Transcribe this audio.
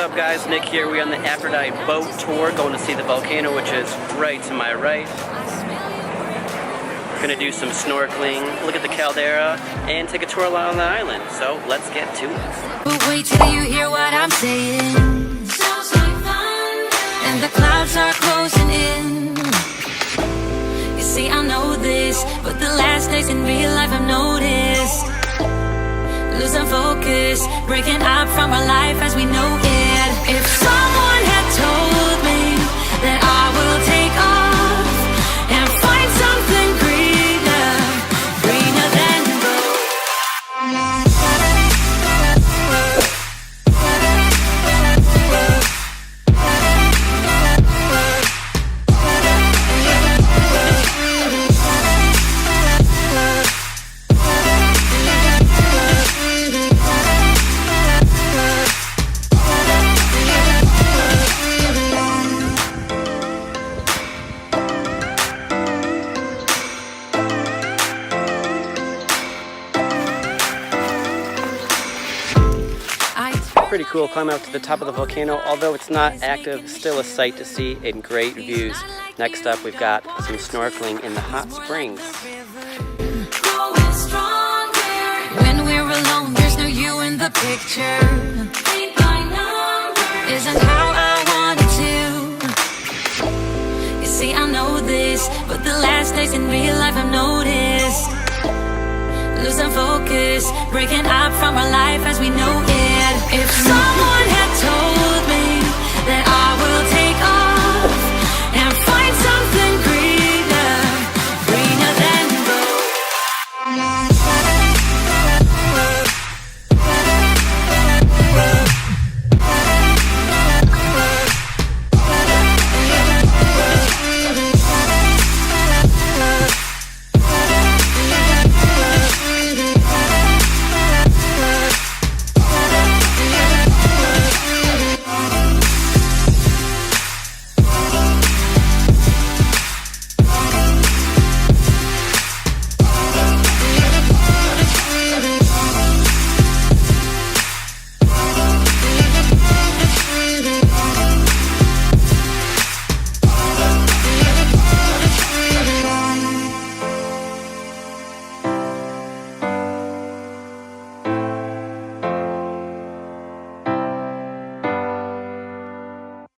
up, guys? Nick here. We're on the Aphrodite boat tour going to see the volcano, which is right to my right. We're gonna do some snorkeling, look at the caldera, and take a tour around the island. So let's get to it. But wait till you hear what I'm saying. Sounds like fun. And the clouds are closing in. You see, I know this, but the last days in real life I've noticed. Losing focus, breaking up from our life as we know it. If someone had told me that I will take off and find something greener, greener than Pretty cool climbing up to the top of the volcano. Although it's not active, still a sight to see and great views. Next up, we've got some snorkeling in the hot springs. when we're alone, there's no you in the picture. Isn't how I wanted to. You see, I know this, but the last days in real life I've noticed. Losing focus, breaking up from our life as we know it. If someone had told